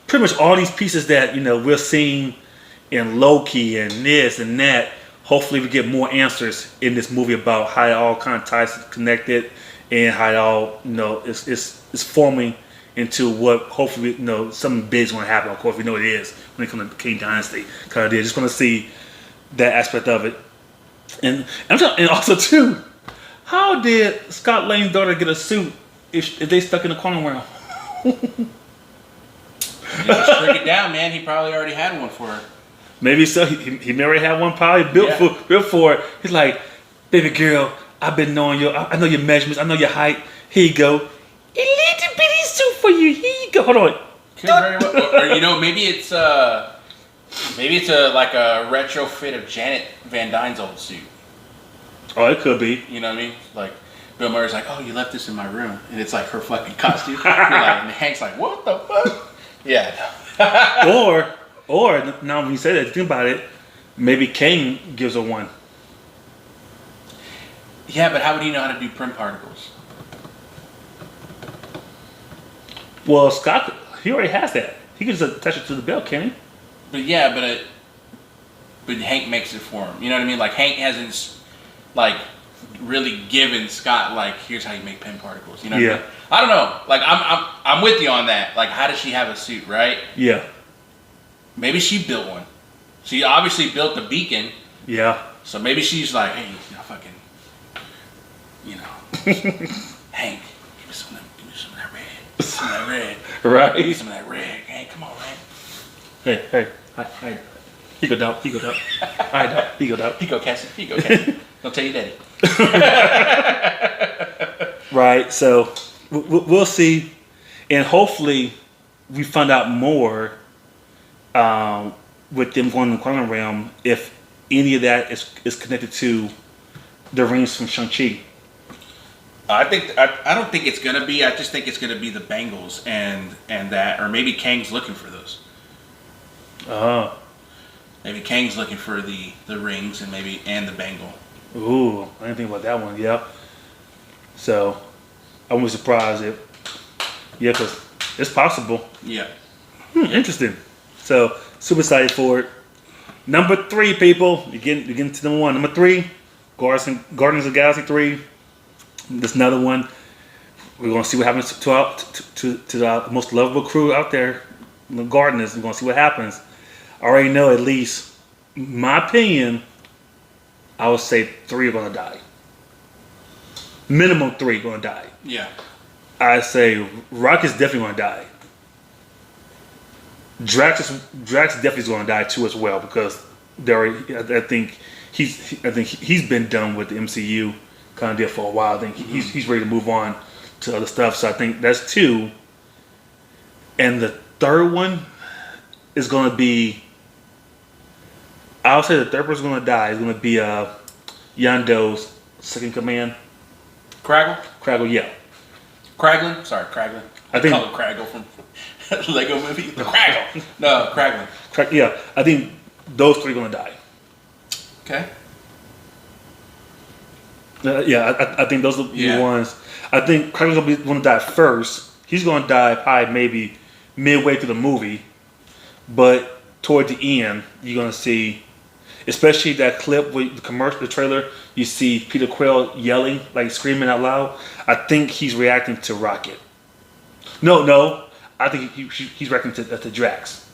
pretty much all these pieces that we're seeing in Loki and this and that. Hopefully, we get more answers in this movie about how it all kind of ties connected and how it all is forming into what hopefully something big's going to happen. Of course, we know it is when it comes to the King Dynasty kind of deal. Just want to see that aspect of it, and also too, how did Scott Lang's daughter get a suit if they stuck in the quantum realm? Just shrink it down, man. He probably already had one for her. Maybe so. He may already have one probably built for it. He's like, baby girl, I've been knowing you. I know your measurements. I know your height. Here you go. A little bitty suit for you. Here you go. Hold on. Or maybe it's like a retrofit of Janet Van Dyne's old suit. Oh, it could be. You know what I mean? Like Bill Murray's like, oh, you left this in my room, and it's like her fucking costume. You're like, and Hank's like, what the fuck? Yeah. or now when you say that, think about it. Maybe Kane gives her one. Yeah, but how would he know how to do print particles? Well, Scott, he already has that. He can just attach it to the belt, can't he? But yeah, but Hank makes it for him. You know what I mean? Like Hank hasn't like really given Scott like, here's how you make pen particles. You know? What I mean? I don't know. Like I'm with you on that. Like, how does she have a suit, right? Yeah. Maybe she built one. She obviously built the beacon. Yeah. So maybe she's like, hey, fucking, Hank, give me some of that red. Give me some of that red. Right. Give me some of that red. Hank, come on, man. Hey. Hi. He go down. All right, dog. He go down. He go, Cassie. Don't tell your daddy. Right. So we'll see, and hopefully we find out more with them going in the quantum realm if any of that is connected to the rings from Shang-Chi. I don't think it's gonna be. I just think it's gonna be the bangles and that, or maybe Kang's looking for those. Maybe Kang's looking for the rings and the bangle. Ooh, I didn't think about that one. Yeah. So I wouldn't be surprised if, because it's possible. Yeah. Interesting. So super excited for it. Number 3, people. You're getting to number 1. Number 3, Guardians of the Galaxy 3. This another one. We're gonna see what happens to the most lovable crew out there, the Guardians. We're gonna see what happens. I already know, at least my opinion, I would say 3 are gonna die. Minimum 3 gonna die. Yeah. I say Rocket's definitely gonna die. Drax definitely is gonna die too as well, because I think he's been done with the MCU kind of deal for a while. I think he's ready to move on to other stuff. So I think that's 2. And the third one is gonna be, I'll say the third person's gonna die is gonna be Yando's second command. Craggle, yeah. Kraglin? Sorry, Kraglin. I think call him Craggle from Lego Movie. The Craggle. No, Kraglin. Yeah, I think those 3 are gonna die. Okay. I think those are the ones. I think Kragl's gonna die first. He's gonna die probably maybe midway through the movie, but toward the end, you're gonna see, especially that clip with the commercial, the trailer. You see Peter Quill yelling, like screaming out loud. I think he's reacting to Rocket. No, I think he's reacting to Drax.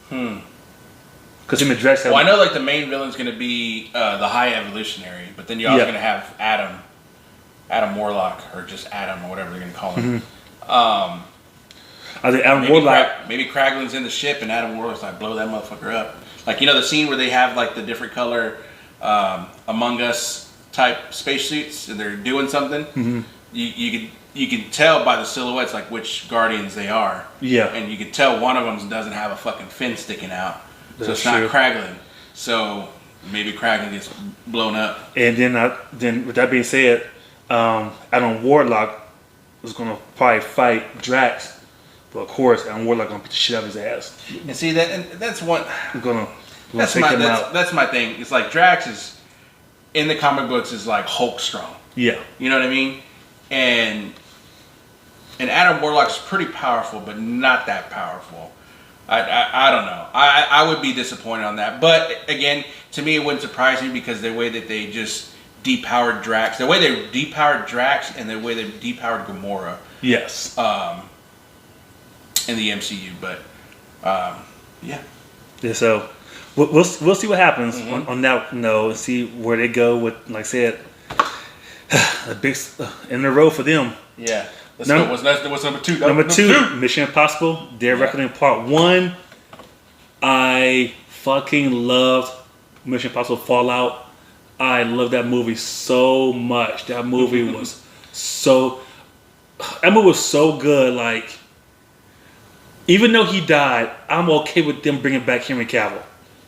Because him and Drax have. Well, I know like the main villain's going to be the High Evolutionary, but then you're also going to have Adam Warlock, or just Adam, or whatever they're going to call him. I think Adam Warlock. Maybe Kraglin's in the ship, and Adam Warlock's like, blow that motherfucker up. Like, the scene where they have like the different color Among Us type spacesuits, and they're doing something. Mm-hmm. You can tell by the silhouettes like which Guardians they are. Yeah. And you can tell one of them doesn't have a fucking fin sticking out. So it's not Kraglin. So maybe Kraglin gets blown up. And then with that being said, Adam Warlock was gonna probably fight Drax, but of course Adam Warlock gonna beat the shit out of his ass. And see that's one. That's my thing. It's like Drax is in the comic books is like Hulk strong. Yeah. You know what I mean? And Adam Warlock's pretty powerful, but not that powerful. I don't know. I would be disappointed on that. But again, to me, it wouldn't surprise me because the way that they just depowered Drax, the way they depowered Drax, and the way they depowered Gamora. Yes. In the MCU, but yeah. So we'll see what happens on that note, and see where they go with, like I said, a big in the road for them. Yeah. Let's go. What's number 2? Number two, Mission Impossible: Dead Reckoning Part 1. I fucking loved Mission Impossible Fallout. I love that movie so much. That movie was so good. Like, even though he died, I'm okay with them bringing back Henry Cavill.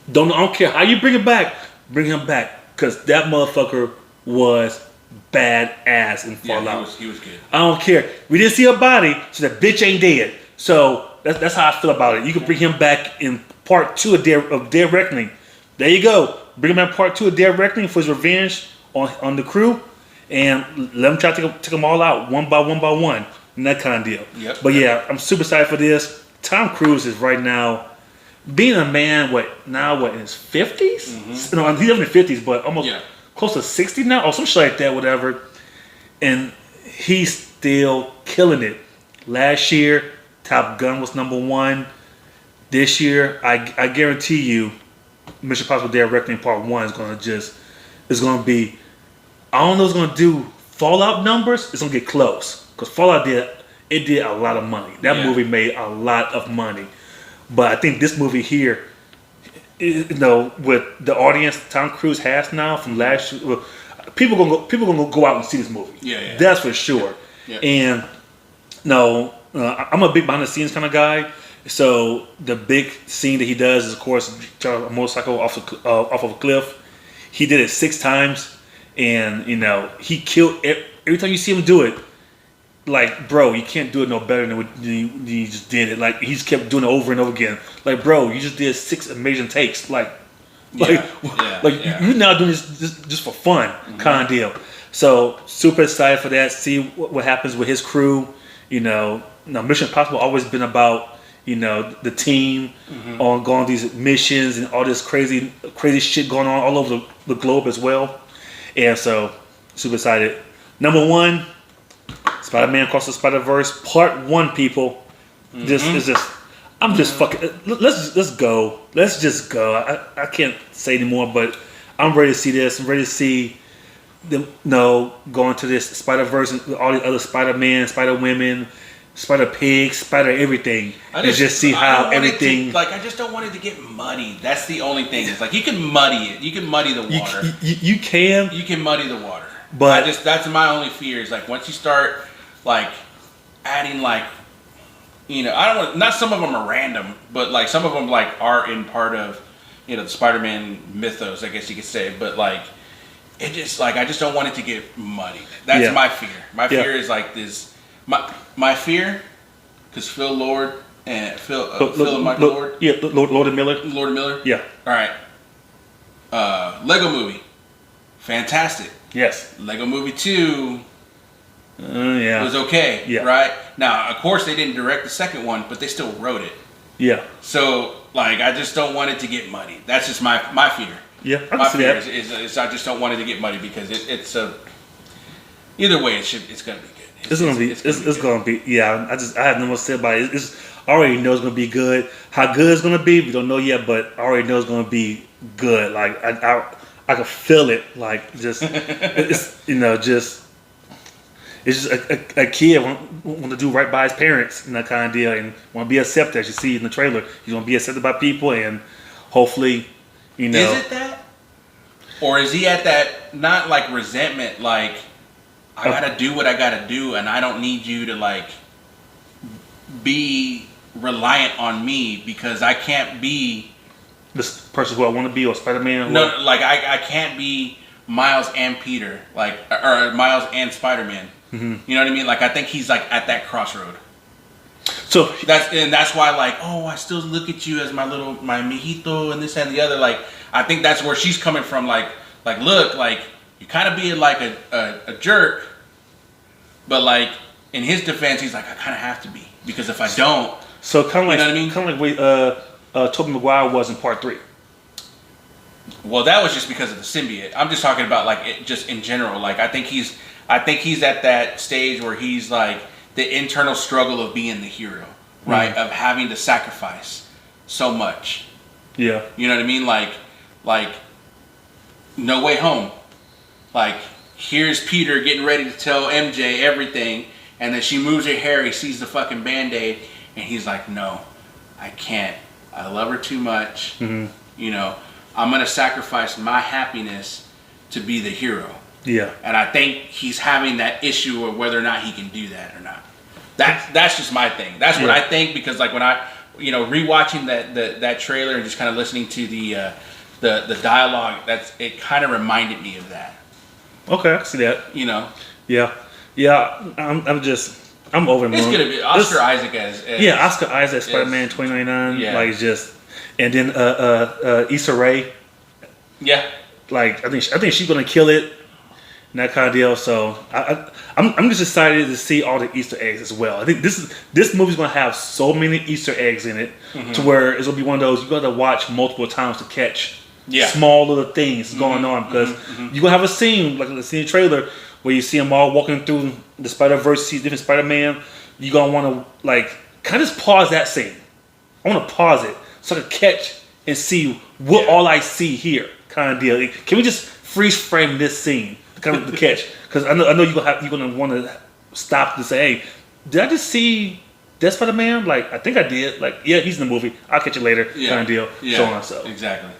I don't care how you bring it back. Bring him back, because that motherfucker was badass in Fallout. Yeah, he was good. I don't care. We didn't see a body, so that bitch ain't dead. So that's how I feel about it. You can bring him back in Part 2 of Dead Reckoning. There you go. Bring him back Part 2 of Dead Reckoning for his revenge on the crew, and let him try to take them all out one by one, and that kind of deal. Yep. But yeah, I'm super excited for this. Tom Cruise is right now being a man. In his 50s? Mm-hmm. No, he's in his 50s, but almost close to 60 now, or some shit like that, whatever. And he's still killing it. Last year, Top Gun was number 1. This year, I guarantee you, Mission Impossible: Dead Reckoning Part 1 is gonna be. I don't know what's gonna do Fallout numbers. It's gonna get close, because Fallout did a lot of money. That movie made a lot of money, but I think this movie here, with the audience Tom Cruise has now from last year, people gonna go out and see this movie. Yeah. That's for sure. Yeah. And I'm a big behind the scenes kind of guy. So the big scene that he does is, of course, drive a motorcycle off of a cliff. He did it 6 times, and he killed every time you see him do it. Like, bro, you can't do it no better than what you just did it. Like, he just kept doing it over and over again. Like, bro, you just did 6 amazing takes. You're now doing this just for fun, kind of deal. So super excited for that. See what happens with his crew. Mission Impossible always been about the team on going on these missions and all this crazy shit going on all over the globe as well. And so super excited. Number 1, Spider-Man Across the Spider-Verse Part 1, people. This is just, I'm just fucking, let's go. Let's just go. I can't say anymore, but I'm ready to see this. I'm ready to see them going to this Spider-Verse and all the other Spider-Man, Spider-Women, Spider-Pig, Spider everything. I just see how everything. I just don't want it to get muddy. That's the only thing. It's like you can muddy it. You can muddy the water. You can. You can muddy the water. But that's my only fear. Is like once you start adding I don't want. Not some of them are random, but some of them are in part of the Spider-Man mythos, I guess you could say. But it just I just don't want it to get muddy. That's my fear. My fear is this. My fear, because Phil Lord and Phil and Michael Lord. Yeah, Lord and Miller. Lord and Miller? Yeah. All right. Lego Movie. Fantastic. Yes. Lego Movie 2 was okay. Yeah. Right? Now, of course, they didn't direct the second one, but they still wrote it. Yeah. So, I just don't want it to get muddy. That's just my fear. Yeah, I my can see fear that. is I just don't want it to get muddy because it's either way, it's going to be good. It's gonna be. Yeah, I have no more to say about it. I already know it's gonna be good. How good it's gonna be, we don't know yet, but I already know it's gonna be good. I can feel it. It's just a kid want to do right by his parents and that kind of deal, and want to be accepted. As you see in the trailer, he's gonna be accepted by people, and hopefully, Is it that, or is he at that not resentment I gotta do what I gotta do, and I don't need you to be reliant on me because I can't be this person who I want to be, or Spider-Man. No, I can't be Miles and Peter, or Miles and Spider-Man. Mm-hmm. You know what I mean? I think he's at that crossroad. So that's why I still look at you as my mijito and this and the other. I think that's where she's coming from. Look, you kind of being a jerk, but in his defense, he's I kind of have to be because if I don't, so kind of you know what I mean? Kind of way Tobey Maguire was in Part 3. Well, that was just because of the symbiote. I'm just talking about just in general. I think he's at that stage where he's the internal struggle of being the hero, right? Mm-hmm. Of having to sacrifice so much. Yeah. You know what I mean? No Way Home. Here's Peter getting ready to tell MJ everything, And then she moves her hair. He sees the fucking Band-Aid, and he's like, "No, I can't. I love her too much. Mm-hmm. You know, I'm gonna sacrifice my happiness to be the hero." Yeah. And I think he's having that issue of whether or not he can do that or not. That's just my thing. That's what I think, because like when I, rewatching that trailer and just kind of listening to the dialogue, it kind of reminded me of that. Okay, I see that. Yeah. I'm over the moon. It's gonna be Oscar Isaac as Oscar Isaac, Spider-Man 2099. Yeah. Like just, and then Issa Rae. Yeah. Like I think she's gonna kill it, and that kind of deal. So I'm just excited to see all the Easter eggs as well. I think this movie's gonna have so many Easter eggs in it, to where it's gonna be one of those you gotta watch multiple times to catch small little things going on, because you're gonna have a scene like the scene trailer where you see them all walking through the Spider-Verse, see different Spider-Man. You're gonna want to like kind of just pause that scene. I want to pause it so I can catch and see what all I see here, kind of deal. Can we just freeze frame this scene, kind of to catch? Because I know you're gonna want to stop to say, "Hey, did I just see that Spider-Man? Like I think I did. Like yeah, he's in the movie. I'll catch you later." Kind of deal. So on. So exactly.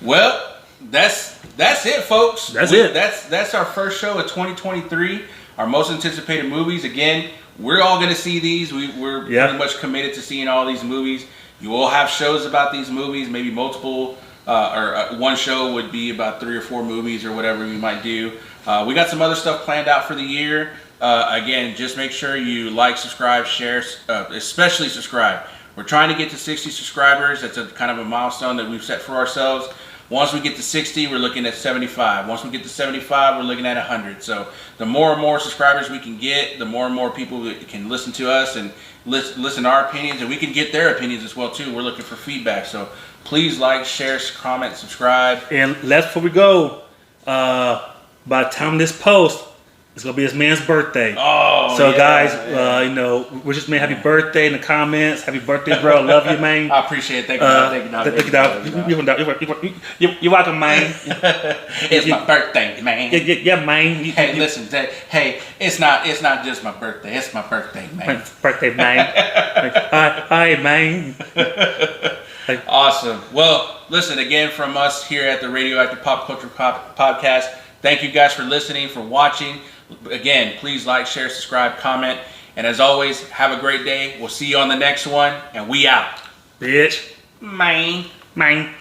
Well, that's it, folks. That's our first show of 2023. Our most anticipated movies. Again, we're all going to see these. We're pretty much committed to seeing all these movies. You will have shows about these movies, maybe multiple, one show would be about 3 or 4 movies or whatever we might do. We got some other stuff planned out for the year. Again, just make sure you like, subscribe, share, especially subscribe. We're trying to get to 60 subscribers. That's a kind of a milestone that we've set for ourselves. Once we get to 60, we're looking at 75. Once we get to 75, we're looking at 100. So the more and more subscribers we can get, the more and more people can listen to us and listen to our opinions, and we can get their opinions as well too. We're looking for feedback. So please like, share, comment, subscribe. And before we go, by the time this post, it's gonna be this man's birthday. Oh, so guys, we're just saying happy birthday in the comments. Happy birthday, bro. Love you, man. I appreciate it. Thank you, dog. You're welcome, man. It's my birthday, man. Yeah, man. Hey, listen. Hey, it's not just my birthday. It's my birthday, man. Birthday, man. Hi, man. Awesome. Well, listen again from us here at the Radioactive Pop Culture Podcast. Thank you guys for listening, for watching. Again, please like, share, subscribe, comment. And as always, have a great day. We'll see you on the next one. And we out. Bitch. Man. Man.